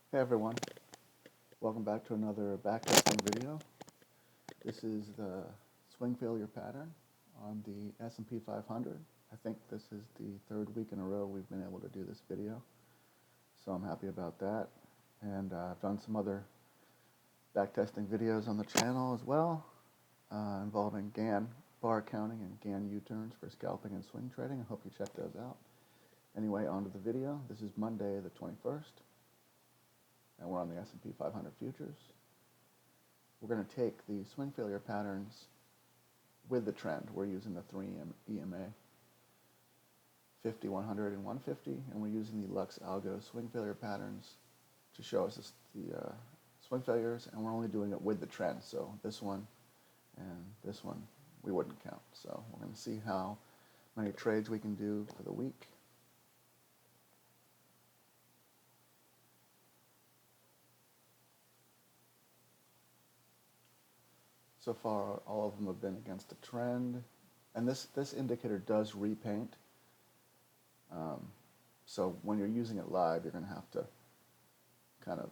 Hey everyone, welcome back to another backtesting video. This is the swing failure pattern on the S&P 500. I think this is the third week in a row we've been able to do this video, so I'm happy about that. And I've done some other backtesting videos on the channel as well, involving Gann bar counting and Gann U-turns for scalping and swing trading. I hope you check those out. Anyway, on to the video. This is Monday the 21st. And we're on the S&P 500 futures. We're going to take the swing failure patterns with the trend. We're using the 3 EMA, 50, 100, and 150, and we're using the Lux algo swing failure patterns to show us the swing failures, and we're only doing it with the trend. So this one and this one we wouldn't count. So we're going to see how many trades we can do for the week. So far, all of them have been against the trend, and this indicator does repaint. So when you're using it live, you're going to have to kind of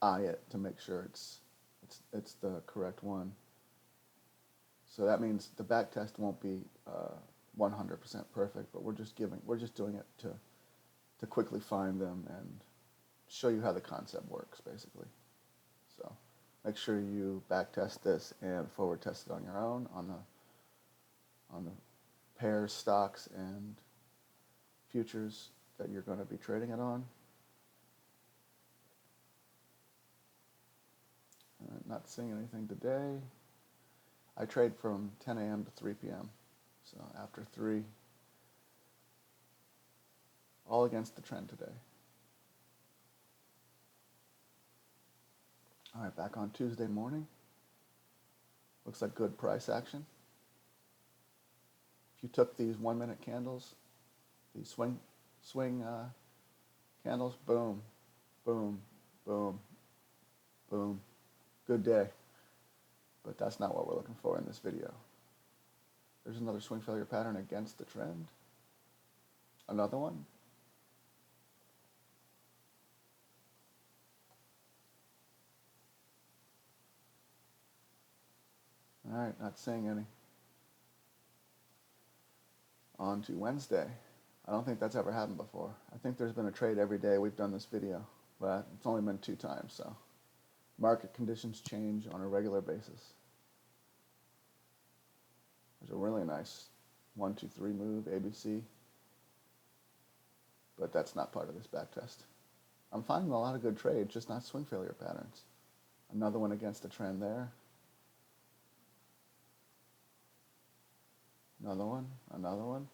eye it to make sure it's the correct one. So that means the back test won't be 100% perfect, but we're just doing it to quickly find them and show you how the concept works, basically. So make sure you back test this and forward test it on your own on the pairs, stocks, and futures that you're going to be trading it on. Not seeing anything today. I trade from 10 a.m. to 3 p.m. So after 3, all against the trend today. All right, back on Tuesday morning. Looks like good price action. If you took these 1-minute candles, these swing candles, boom, boom, boom, boom. Good day. But that's not what we're looking for in this video. There's another swing failure pattern against the trend. Another one. All right, not seeing any. On to Wednesday. I don't think that's ever happened before. I think there's been a trade every day we've done this video, but it's only been 2 times, so market conditions change on a regular basis. There's a really nice 1, 2, 3 move, ABC, but that's not part of this back test. I'm finding a lot of good trades, just not swing failure patterns. Another one against the trend there. Another one, another one.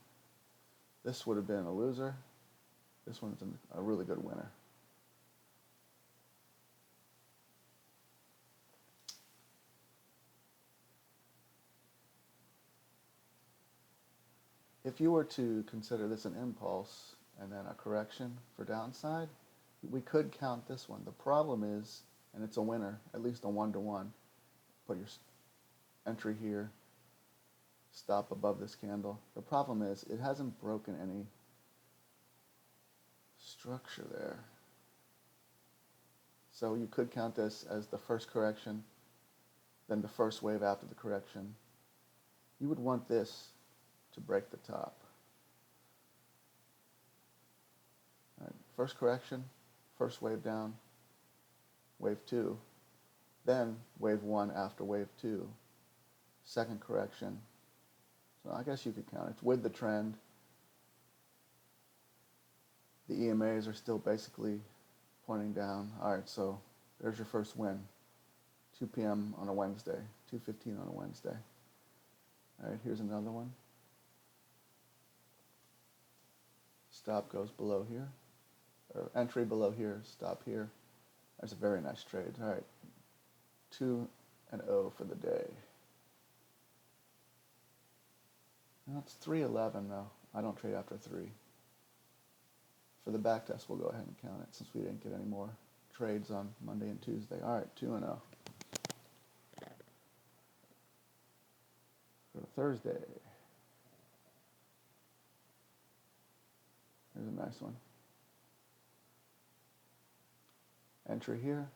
This would have been a loser. This one's a really good winner. If you were to consider this an impulse and then a correction for downside, we could count this one. The problem is, and it's a winner, at least a 1-to-1, put your entry here, stop above this candle. The problem is it hasn't broken any structure there. So you could count this as the first correction, then the first wave after the correction. You would want this to break the top. All right, first correction, first wave down, wave 2, then wave 1 after wave 2, second correction. So I guess you could count it. It's with the trend. The EMAs are still basically pointing down. All right, so there's your first win. 2 p.m. on a Wednesday, 2:15 on a Wednesday. All right, here's another one. Stop goes below here, or entry below here, stop here. That's a very nice trade. All right, 2-0 for the day. Now it's 3:11 though. I don't trade after 3. For the back test, we'll go ahead and count it since we didn't get any more trades on Monday and Tuesday. All right, 2-0. Go to Thursday. Here's a nice one. entry here,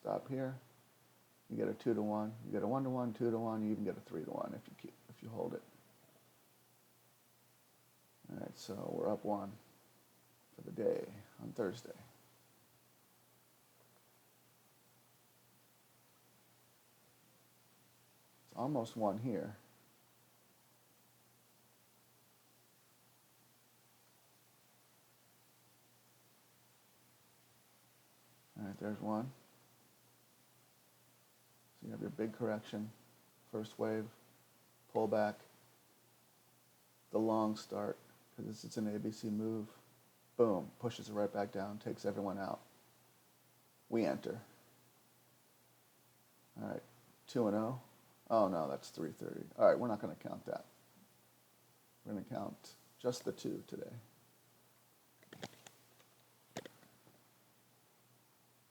stop here. You get a 2-to-1. You get a 1-to-1, 2-to-1. You even get a 3-to-1 if you hold it. All right, so we're up 1 for the day on Thursday. It's almost 1 here. All right, there's 1. So you have your big correction, first wave, pull back, the long start, because it's an ABC move. Boom, pushes it right back down, takes everyone out. We enter. All right, 2-0. Oh no, that's 330. All right, we're not going to count that. We're going to count just the 2 today.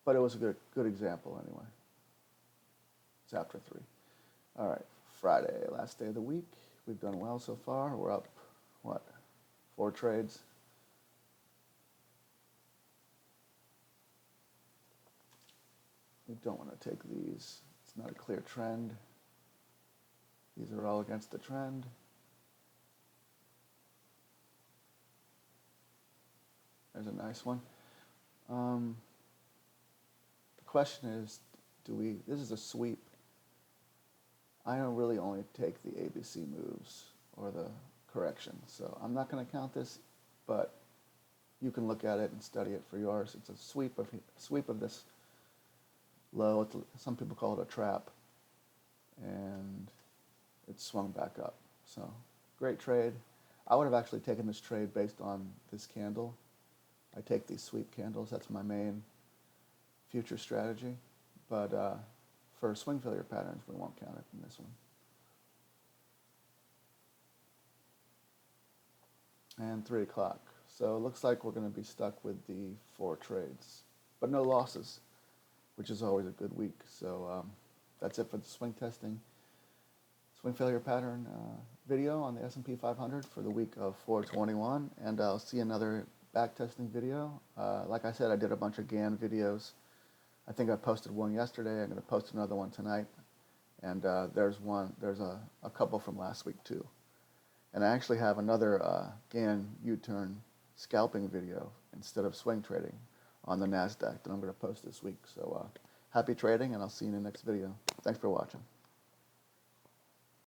But it was a good example anyway. It's after 3. All right, Friday, last day of the week. We've done well so far. We're up, 4 trades. We don't want to take these. It's not a clear trend. These are all against the trend. There's a nice one. The question is, this is a sweep. I don't really only take the ABC moves or the correction, so I'm not going to count this, but you can look at it and study it for yours. It's a sweep of this low. Some people call it a trap, and it swung back up. So great trade. I would have actually taken this trade based on this candle. I take these sweep candles. That's my main future strategy. But for swing failure patterns, we won't count it in this one. And 3 o'clock. So it looks like we're going to be stuck with the 4 trades, but no losses, which is always a good week. So that's it for the swing testing, swing failure pattern video on the S&P 500 for the week of 4/21. And I'll see another backtesting video. Like I said, I did a bunch of GAN videos. I think I posted one yesterday. I'm going to post another one tonight. And there's a couple from last week too. And I actually have another GAN U-turn scalping video instead of swing trading on the NASDAQ that I'm going to post this week. So happy trading, and I'll see you in the next video. Thanks for watching.